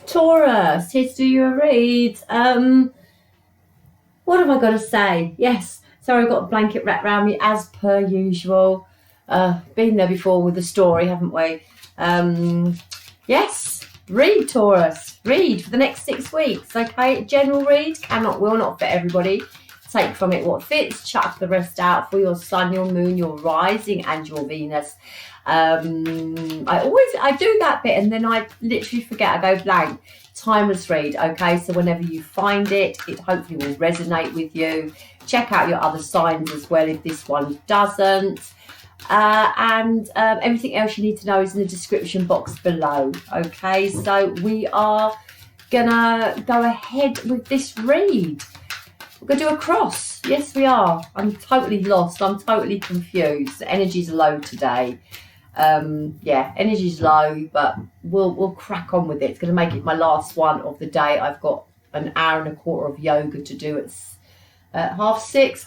Taurus, here to do your read. What have I got to say? Yes, sorry, I've got a blanket wrapped around me as per usual. Been there before with the story, haven't we? Yes, read, Taurus. Read for the next 6 weeks, okay? General read will not fit everybody. Take from it what fits, chuck the rest out for your sun, your moon, your rising, and your Venus. I do that bit and then I literally forget. I go blank. Timeless read, okay? So whenever you find it hopefully will resonate with you. Check out your other signs as well if this one doesn't. And everything else you need to know is in the description box below, okay? So we are gonna go ahead with this read. We're gonna do a cross. Yes, we are. I'm totally lost. I'm totally confused. The energy's low today. Yeah, energy's low, but we'll crack on with it. It's going to make it my last one of the day. I've got an hour and a quarter of yoga to do at half six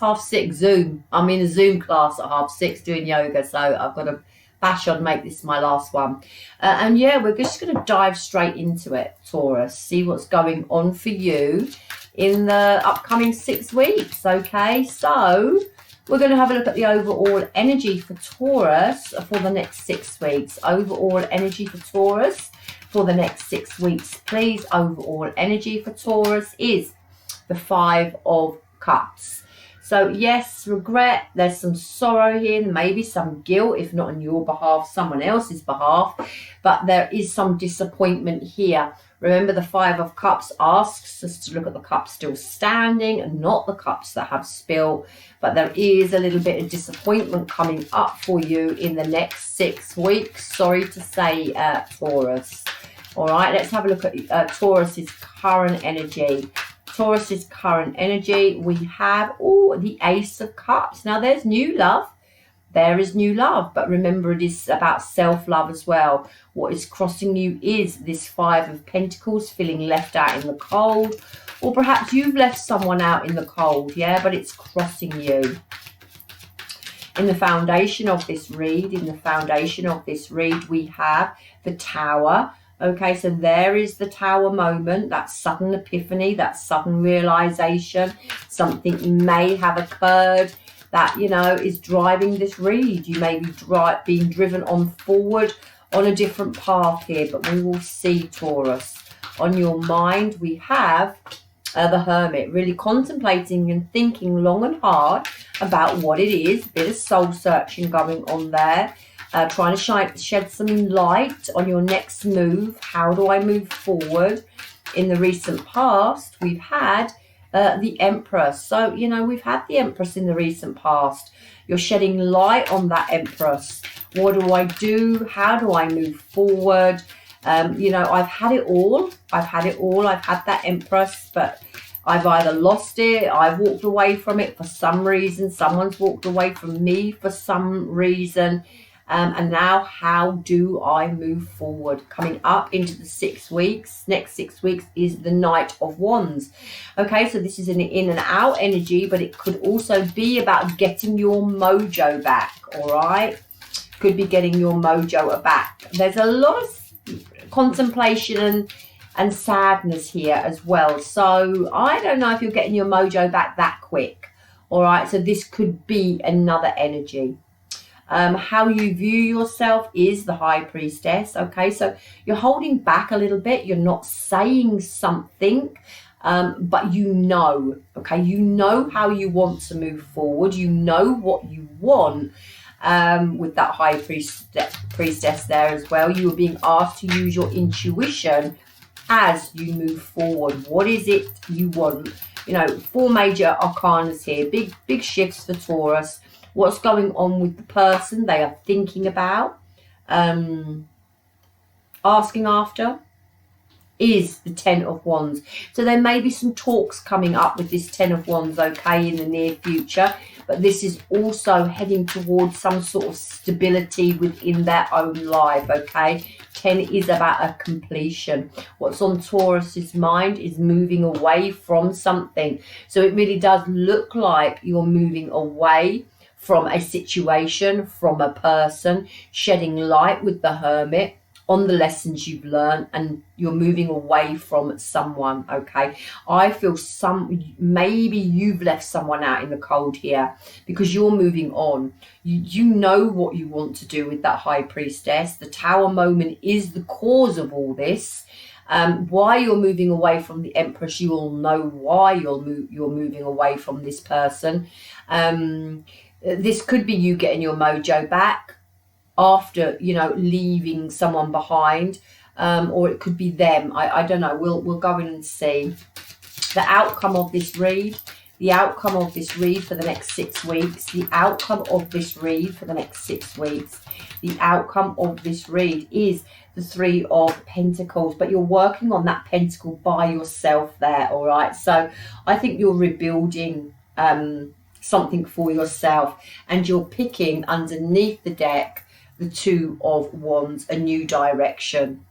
Zoom. I'm in a Zoom class at 6:30 doing yoga, so I've got to bash on, make this my last one. And yeah, we're just going to dive straight into it, Taurus. See what's going on for you in the upcoming 6 weeks. Okay, so we're going to have a look at the overall energy for Taurus for the next 6 weeks. Overall energy for Taurus for the next 6 weeks, please. Overall energy for Taurus is the 5 of Cups. So yes, regret, there's some sorrow here, maybe some guilt, if not on your behalf, someone else's behalf, but there is some disappointment here. Remember, the 5 of Cups asks us to look at the cups still standing and not the cups that have spilled. But there is a little bit of disappointment coming up for you in the next 6 weeks. Sorry to say, Taurus. All right, let's have a look at Taurus's current energy. Taurus's current energy, we have the Ace of Cups. Now, there's new love. There is new love, but remember, it is about self-love as well. What is crossing you is this 5 of Pentacles, feeling left out in the cold, or perhaps you've left someone out in the cold, yeah, but it's crossing you. In the foundation of this read, we have the Tower. Okay, so there is the Tower moment, that sudden epiphany, that sudden realization. Something may have occurred that, you know, is driving this read. You may be being driven on forward on a different path here, but we will see, Taurus. On your mind, we have the Hermit, really contemplating and thinking long and hard about what it is. A bit of soul searching going on there. Trying to shed some light on your next move. How do I move forward? In the recent past, we've had the Empress. So, you know, we've had the Empress in the recent past. You're shedding light on that Empress. What do I do? How do I move forward? You know, I've had it all. I've had that Empress, but I've either lost it, I've walked away from it for some reason, someone's walked away from me for some reason. And now, how do I move forward? Coming up into the 6 weeks, next 6 weeks is the Knight of Wands. Okay, so this is an in and out energy, but it could also be about getting your mojo back, all right? Could be getting your mojo back. There's a lot of contemplation and sadness here as well. So I don't know if you're getting your mojo back that quick, all right? So this could be another energy. How you view yourself is the High Priestess. Okay, so you're holding back a little bit. You're not saying something, but you know, okay, you know how you want to move forward. You know what you want with that High Priestess there as well. You are being asked to use your intuition as you move forward. What is it you want? You know, 4 major arcanas here. Big shifts for Taurus. What's going on with the person they are thinking about, asking after, is the 10 of Wands. So there may be some talks coming up with this 10 of Wands, okay, in the near future. But this is also heading towards some sort of stability within their own life, okay? 10 is about a completion. What's on Taurus's mind is moving away from something. So it really does look like you're moving away from a situation, from a person, shedding light with the Hermit. on the lessons you've learned, and you're moving away from someone, okay? I feel maybe you've left someone out in the cold here because you're moving on. You know what you want to do with that High Priestess. The Tower moment is the cause of all this. Why you're moving away from the Empress, you will know why you're moving away from this person. This could be you getting your mojo back after, you know, leaving someone behind, or it could be them. I don't know. We'll go in and see the outcome of this read. The outcome of this read for the next 6 weeks. The outcome of this read for the next 6 weeks. The outcome of this read is the 3 of Pentacles, but you're working on that pentacle by yourself there, all right? So I think you're rebuilding something for yourself, and you're picking underneath the deck the 2 of Wands, a new direction.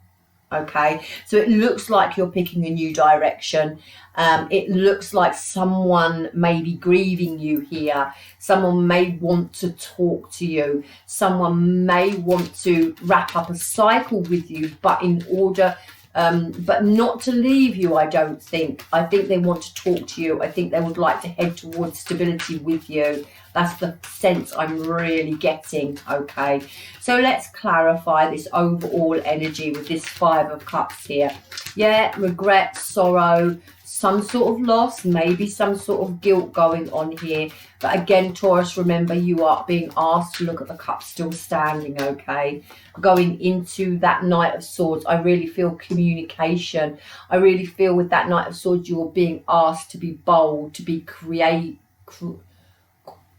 Okay, so it looks like you're picking a new direction. It looks like someone may be grieving you here. Someone may want to talk to you. Someone may want to wrap up a cycle with you, but in order, but not to leave you, I don't think. I think they want to talk to you. I think they would like to head towards stability with you. That's the sense I'm really getting, okay? So let's clarify this overall energy with this 5 of Cups here. Yeah, regret, sorrow, some sort of loss, maybe some sort of guilt going on here. But again, Taurus, remember, you are being asked to look at the cup still standing, okay? Going into that Knight of Swords, I really feel communication. I really feel with that Knight of Swords, you're being asked to be bold, to be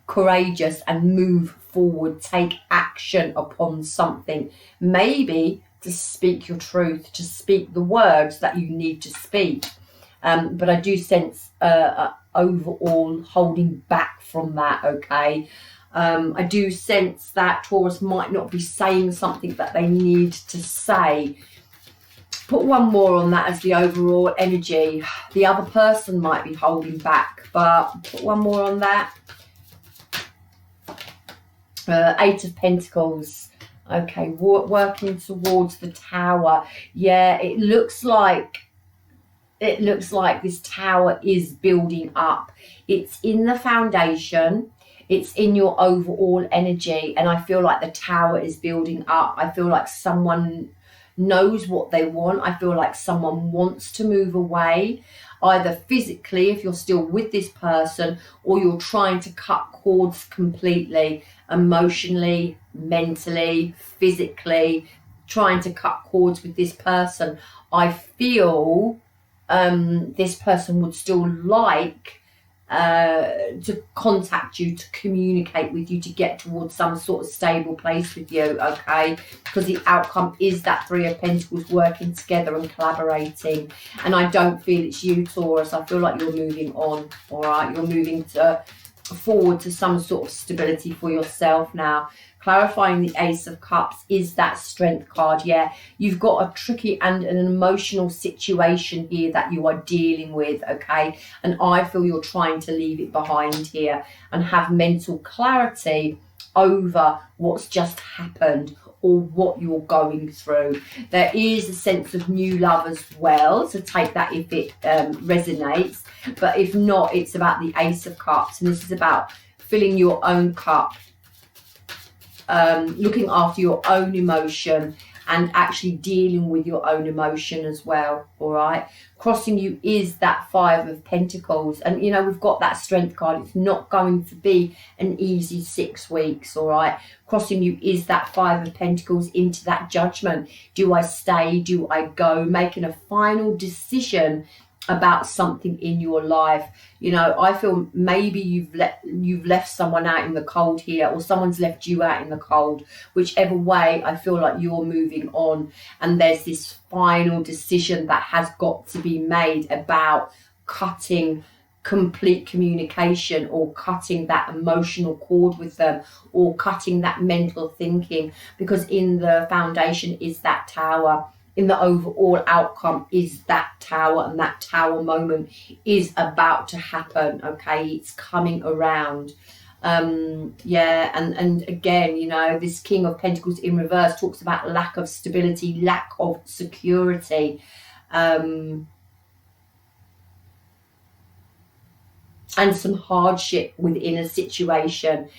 courageous and move forward, take action upon something. Maybe to speak your truth, to speak the words that you need to speak. But I do sense overall holding back from that, okay? I do sense that Taurus might not be saying something that they need to say. Put one more on that as the overall energy. The other person might be holding back, but put one more on that. 8 of Pentacles. Okay, working towards the Tower. Yeah, it looks like this tower is building up. It's in the foundation. It's in your overall energy. And I feel like the tower is building up. I feel like someone knows what they want. I feel like someone wants to move away, either physically, if you're still with this person, or you're trying to cut cords completely, emotionally, mentally, physically, trying to cut cords with this person. I feel this person would still like to contact you, to communicate with you, to get towards some sort of stable place with you, okay? Because the outcome is that 3 of Pentacles, working together and collaborating. And I don't feel it's you, Taurus. I feel like you're moving on, all right? You're moving forward to some sort of stability for yourself now. Clarifying the Ace of Cups is that Strength card. Yeah, you've got a tricky and an emotional situation here that you are dealing with, okay? And I feel you're trying to leave it behind here and have mental clarity over what's just happened or what you're going through. There is a sense of new love as well, so take that if it resonates. But if not, it's about the Ace of Cups, and this is about filling your own cup, looking after your own emotion and actually dealing with your own emotion as well, all right? Crossing you is that 5 of Pentacles, and you know, we've got that Strength card. It's not going to be an easy 6 weeks, all right? Crossing you is that 5 of Pentacles into that judgment. Do I stay? Do I go? Making a final decision about something in your life. You know, I feel maybe you've left someone out in the cold here, or someone's left you out in the cold. Whichever way, I feel like you're moving on, and there's this final decision that has got to be made about cutting complete communication, or cutting that emotional cord with them, or cutting that mental thinking, because in the foundation is that Tower. In the overall outcome is that Tower, and that Tower moment is about to happen, okay? It's coming around. Yeah, and again, you know, this King of Pentacles in reverse talks about lack of stability, lack of security, and some hardship within a situation.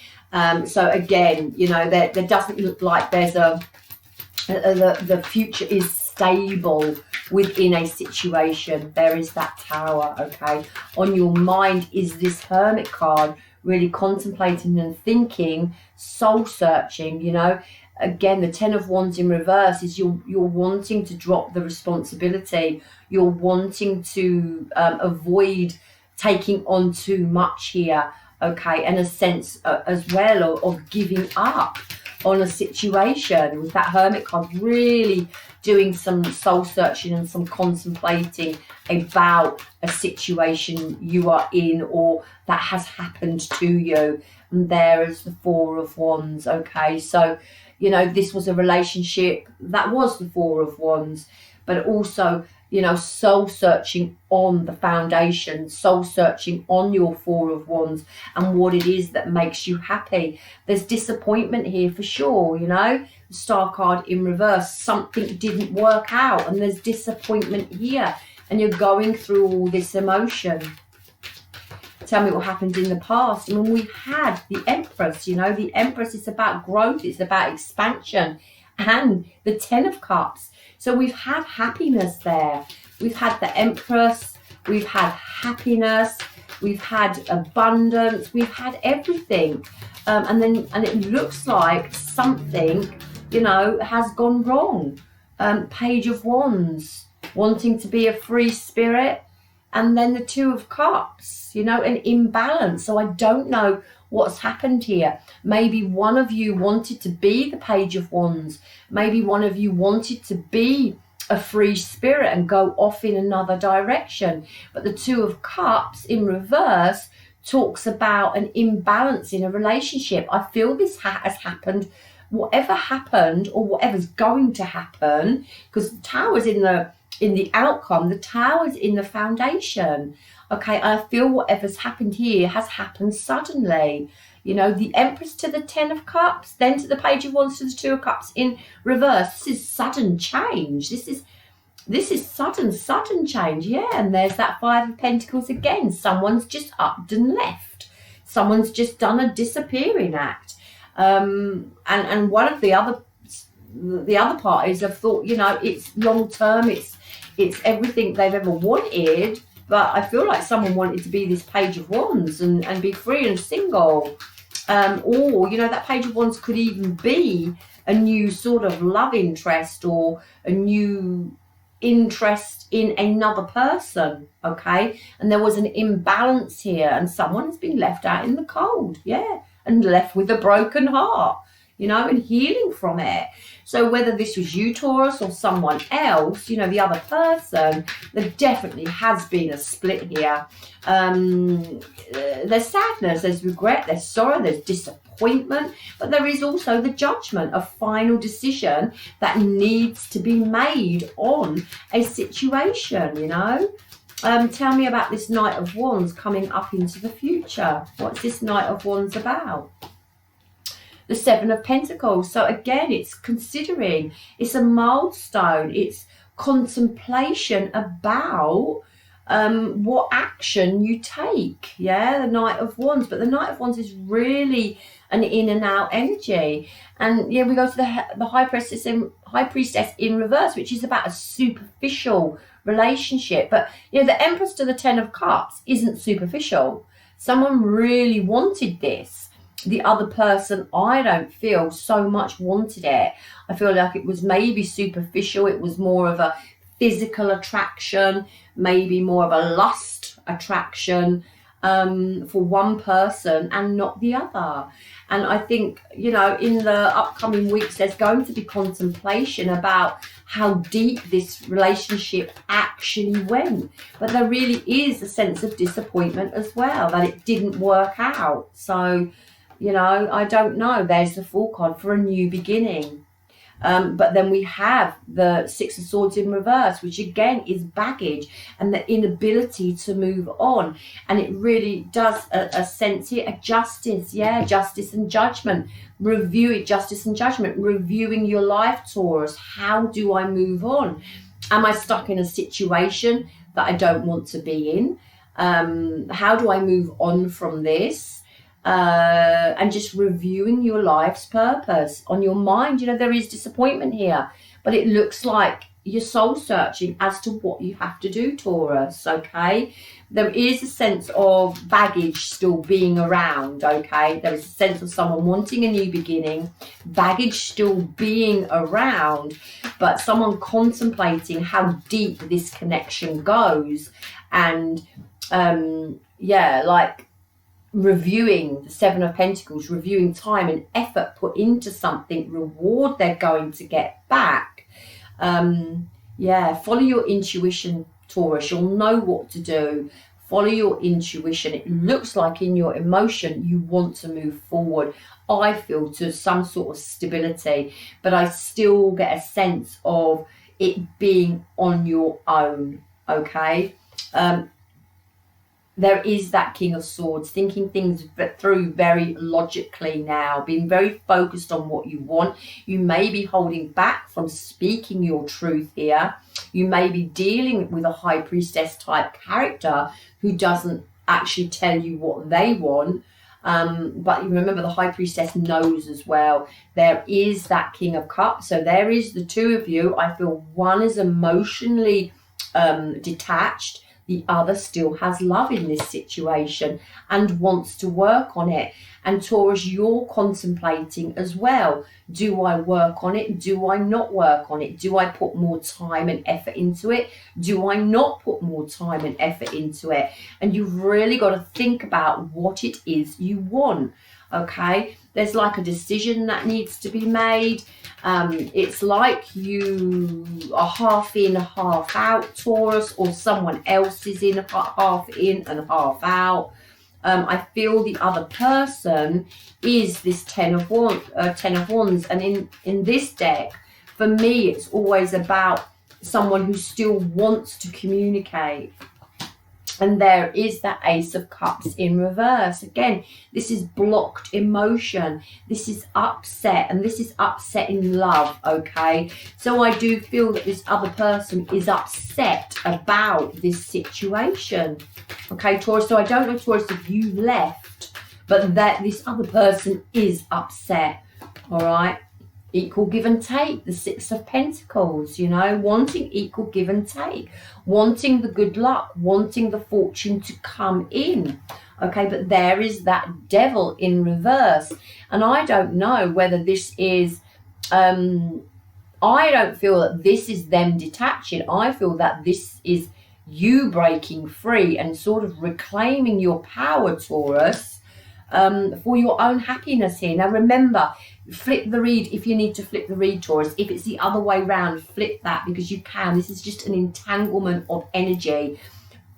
So again, you know, there doesn't look like there's the future is stable within a situation. There is that Tower, okay? On your mind is this Hermit card, really contemplating and thinking, soul searching, you know. Again, the Ten of Wands in reverse is you're wanting to drop the responsibility. You're wanting to avoid taking on too much here, okay? And a sense as well of giving up on a situation, with that Hermit card, really doing some soul searching and some contemplating about a situation you are in or that has happened to you. And there is the Four of Wands, okay? So, you know, this was a relationship that was the Four of Wands, but also, you know, soul searching on the foundation, soul searching on your Four of Wands and what it is that makes you happy. There's disappointment here for sure, you know. The Star card in reverse, something didn't work out and there's disappointment here and you're going through all this emotion. Tell me what happened in the past. I mean, we had the Empress, you know. The Empress is about growth, it's about expansion, and the Ten of Cups. So we've had happiness there. We've had the Empress, we've had happiness, we've had abundance, we've had everything. And it looks like something, you know, has gone wrong. Page of Wands, wanting to be a free spirit. And then the Two of Cups, you know, an imbalance. So I don't know what's happened here. Maybe one of you wanted to be the Page of Wands. Maybe one of you wanted to be a free spirit and go off in another direction. But the Two of Cups in reverse talks about an imbalance in a relationship. I feel this has happened. Whatever happened or whatever's going to happen, because the Tower's in the outcome, the Tower's in the foundation. Okay, I feel whatever's happened here has happened suddenly. You know, the Empress to the Ten of Cups, then to the Page of Wands to the Two of Cups in reverse. This is sudden change. This is sudden change. Yeah, and there's that Five of Pentacles again. Someone's just upped and left. Someone's just done a disappearing act. And one of the other parties have thought, you know, it's long term, it's everything they've ever wanted. But I feel like someone wanted to be this Page of Wands and be free and single. Or, you know, that Page of Wands could even be a new sort of love interest or a new interest in another person, okay? And there was an imbalance here and someone has been left out in the cold, yeah, and left with a broken heart, you know, and healing from it. So whether this was you, Taurus, or someone else, you know, the other person, there definitely has been a split here. There's sadness, there's regret, there's sorrow, there's disappointment, but there is also the judgment, a final decision that needs to be made on a situation, you know. Tell me about this Knight of Wands coming up into the future. What's this Knight of Wands about? The Seven of Pentacles. So again, it's considering, it's a milestone, it's contemplation about what action you take. Yeah, the Knight of Wands. But the Knight of Wands is really an in and out energy. And yeah, we go to the High Priestess in reverse, which is about a superficial relationship. But you know, the Empress to the Ten of Cups isn't superficial. Someone really wanted this. The other person, I don't feel so much wanted it. I feel like it was maybe superficial. It was more of a physical attraction, maybe more of a lust attraction for one person and not the other. And I think, you know, in the upcoming weeks, there's going to be contemplation about how deep this relationship actually went. But there really is a sense of disappointment as well, that it didn't work out. So, you know, I don't know. There's the Fool card for a new beginning. But then we have the Six of Swords in reverse, which again is baggage and the inability to move on. And it really does a sense here, a justice, justice and judgment. Review it, justice and judgment, reviewing your life, Taurus. How do I move on? Am I stuck in a situation that I don't want to be in? How do I move on from this? And just reviewing your life's purpose on your mind. You know, there is disappointment here, but it looks like you're soul searching as to what you have to do, Taurus, okay? There is a sense of baggage still being around, okay? There is a sense of someone wanting a new beginning, baggage still being around, but someone contemplating how deep this connection goes. And like reviewing the Seven of Pentacles, reviewing time and effort put into something, reward they're going to get back. Follow your intuition, Taurus. You'll know what to do. Follow your intuition. It looks like in your emotion you want to move forward, I feel, to some sort of stability, but I still get a sense of it being on your own, okay? There is that King of Swords, thinking things through very logically now, being very focused on what you want. You may be holding back from speaking your truth here. You may be dealing with a High Priestess type character who doesn't actually tell you what they want. But you remember, the High Priestess knows as well. There is that King of Cups. So there is the two of you. I feel one is emotionally detached. The other still has love in this situation and wants to work on it. And Taurus, you're contemplating as well. Do I work on it? Do I not work on it? Do I put more time and effort into it? Do I not put more time and effort into it? And you've really got to think about what it is you want. Okay, there's like a decision that needs to be made. It's like you are half in, half out, Taurus, or someone else is in, half in and half out. I feel the other person is this Ten of Wands, and in this deck, for me, it's always about someone who still wants to communicate. And there is that Ace of Cups in reverse. Again, this is blocked emotion. This is upset, and this is upset in love, okay? So I do feel that this other person is upset about this situation. Okay, Taurus, so I don't know, Taurus, if you left, but that this other person is upset, all right? Equal give and take, the Six of Pentacles, you know, wanting equal give and take, wanting the good luck, wanting the fortune to come in, okay? But there is that Devil in reverse, and I don't know whether this is, I don't feel that this is them detaching. I feel that this is you breaking free and sort of reclaiming your power, Taurus, for your own happiness here. Now remember, flip the read if you need to flip the read, Taurus. If it's the other way round, flip that, because you can. This is just an entanglement of energy.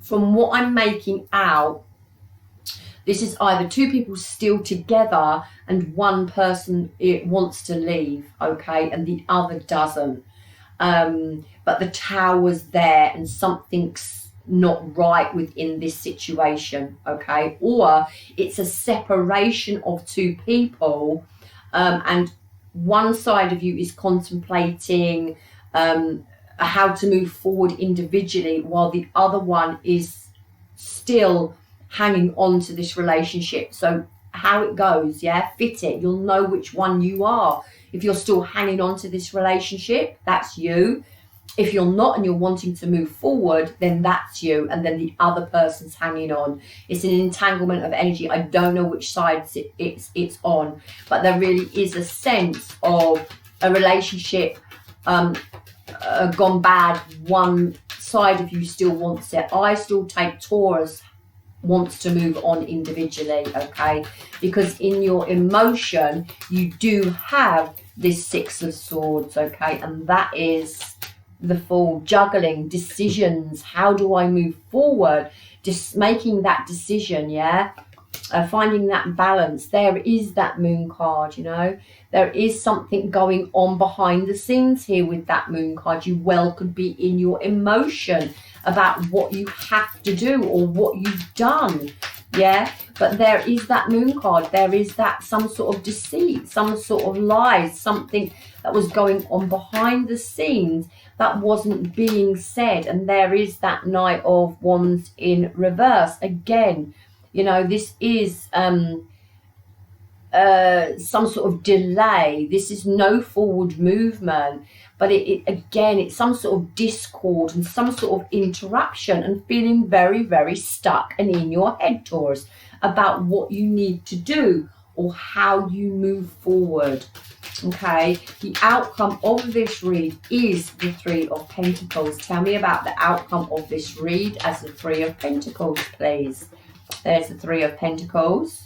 From what I'm making out, this is either two people still together and one person wants to leave, okay, and the other doesn't. But the Tower's there and something's not right within this situation, okay? Or it's a separation of two people, and one side of you is contemplating how to move forward individually, while the other one is still hanging on to this relationship. So how it goes, fit it. You'll know which one you are. If you're still hanging on to this relationship, that's you. If you're not and you're wanting to move forward, then that's you, and then the other person's hanging on. It's an entanglement of energy. I don't know which side it's on, but there really is a sense of a relationship gone bad. One side of you still wants it. I still take Taurus wants to move on individually, okay? Because in your emotion, you do have this Six of Swords, okay? And that is the Fool, juggling decisions. How do I move forward? Just making that decision, finding that balance. There is that moon card, you know. There is something going on behind the scenes here with that moon card. You well could be in your emotion about what you have to do or what you've done. Yeah, but there is that moon card. There is that some sort of deceit, some sort of lies, something that was going on behind the scenes that wasn't being said. And there is that Knight of Wands in reverse. Again, you know, this is some sort of delay. This is no forward movement, but again, it's some sort of discord and some sort of interruption and feeling very, very stuck and in your head, Taurus, about what you need to do or how you move forward. Okay, the outcome of this read is the Three of Pentacles. Tell me about the outcome of this read as the Three of Pentacles, please. There's the Three of Pentacles.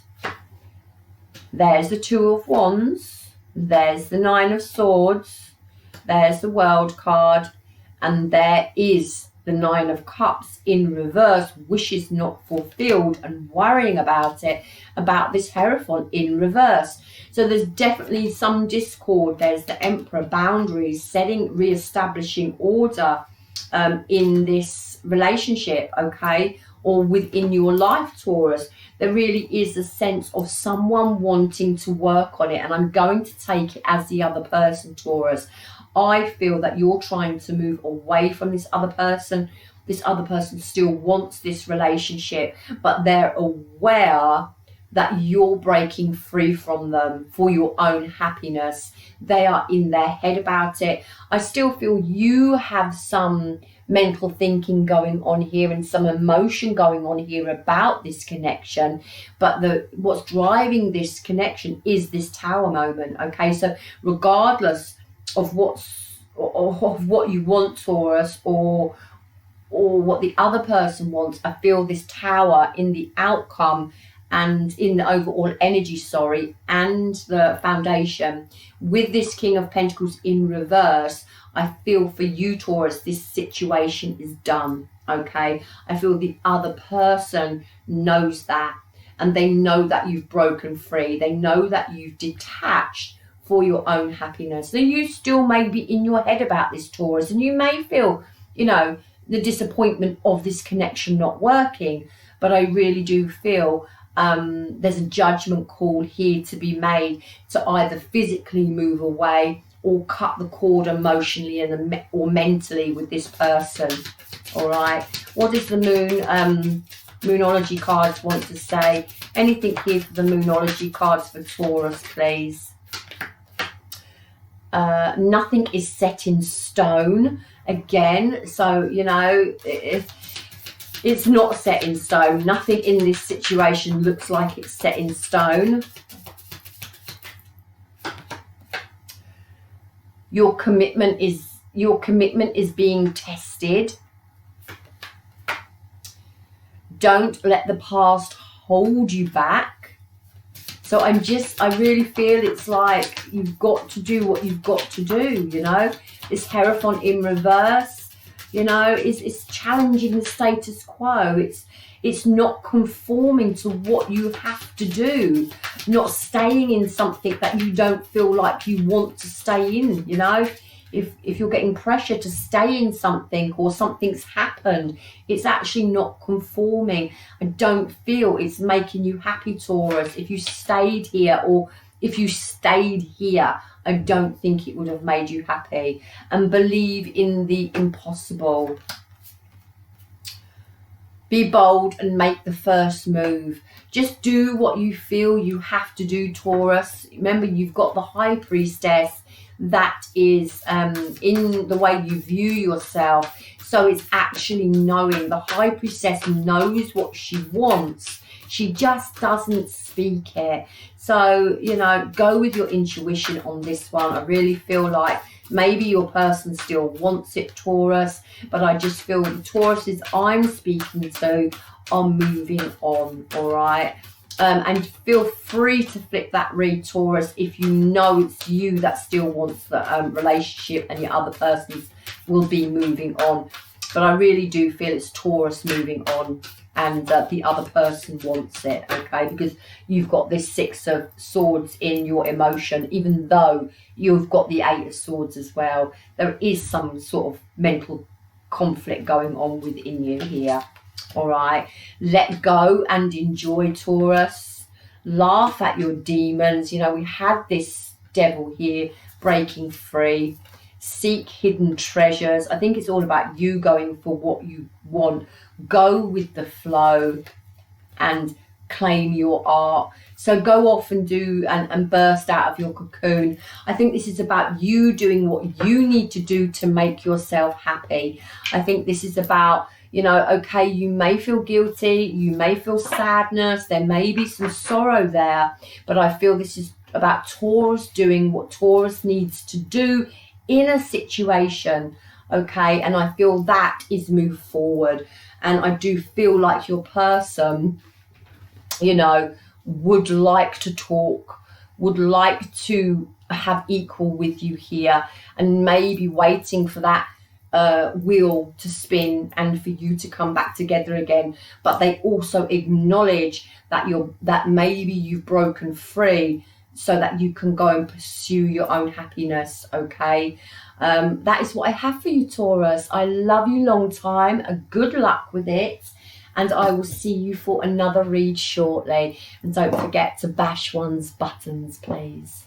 There's the Two of Wands. There's the Nine of Swords. There's the World card. And there is the Nine of Cups in reverse. Wishes not fulfilled and worrying about it. About this Hierophant in reverse. So there's definitely some discord. There's the Emperor, boundaries, setting, re-establishing order in this relationship, okay? Or within your life, Taurus. There really is a sense of someone wanting to work on it. And I'm going to take it as the other person, Taurus. I feel that you're trying to move away from this other person. This other person still wants this relationship, but they're aware that you're breaking free from them for your own happiness. They are in their head about it. I still feel you have some mental thinking going on here and some emotion going on here about this connection, but what's driving this connection is this Tower moment. Okay, so regardless of what you want, Taurus, or what the other person wants, I feel this Tower in the outcome and in the overall energy, and the foundation with this King of Pentacles in reverse. I feel for you, Taurus, this situation is done, okay? I feel the other person knows that, and they know that you've broken free. They know that you've detached for your own happiness. Now, you still may be in your head about this, Taurus, and you may feel, you know, the disappointment of this connection not working, but I really do feel there's a judgment call here to be made to either physically move away or cut the cord emotionally and or mentally with this person. All right, what does the moonology cards want to say? Anything here for the moonology cards for Taurus, please? Nothing is set in stone again, so you know, it's not set in stone. Nothing in this situation looks like it's set in stone. Your commitment is being tested. Don't let the past hold you back. So I really feel it's like you've got to do what you've got to do, you know. This Hierophant in reverse, you know, it's challenging the status quo. It's not conforming to what you have to do, not staying in something that you don't feel like you want to stay in, you know. If you're getting pressure to stay in something or something's happened, it's actually not conforming. I don't feel it's making you happy, Taurus. If you stayed here or if you stayed here, I don't think it would have made you happy. And believe in the impossible. Be bold and make the first move. Just do what you feel you have to do, Taurus. Remember, you've got the High Priestess. That is in the way you view yourself. So it's actually knowing. The High Priestess knows what she wants. She just doesn't speak it. So, you know, go with your intuition on this one. I really feel like maybe your person still wants it, Taurus, but I just feel the Tauruses I'm speaking to are moving on, all right? And feel free to flip that read, Taurus, if you know it's you that still wants the relationship and your other persons will be moving on. But I really do feel it's Taurus moving on. and the other person wants it, okay? Because you've got this 6 of Swords in your emotion, even though you've got the 8 of Swords as well. There is some sort of mental conflict going on within you here, all right? Let go and enjoy, Taurus. Laugh at your demons. You know, we had this devil here breaking free. Seek hidden treasures. I think it's all about you going for what you want. Go with the flow and claim your art. So go off and do and burst out of your cocoon. I think this is about you doing what you need to do to make yourself happy. I think this is about, you know, okay, you may feel guilty, you may feel sadness, there may be some sorrow there, but I feel this is about Taurus doing what Taurus needs to do in a situation, okay? And I feel that is move forward. And I do feel like your person, you know, would like to talk, would like to have equal with you here, and maybe waiting for that wheel to spin and for you to come back together again. But they also acknowledge that that maybe you've broken free, so that you can go and pursue your own happiness, okay? That is what I have for you, Taurus. I love you long time. Good luck with it. And I will see you for another read shortly. And don't forget to bash one's buttons, please.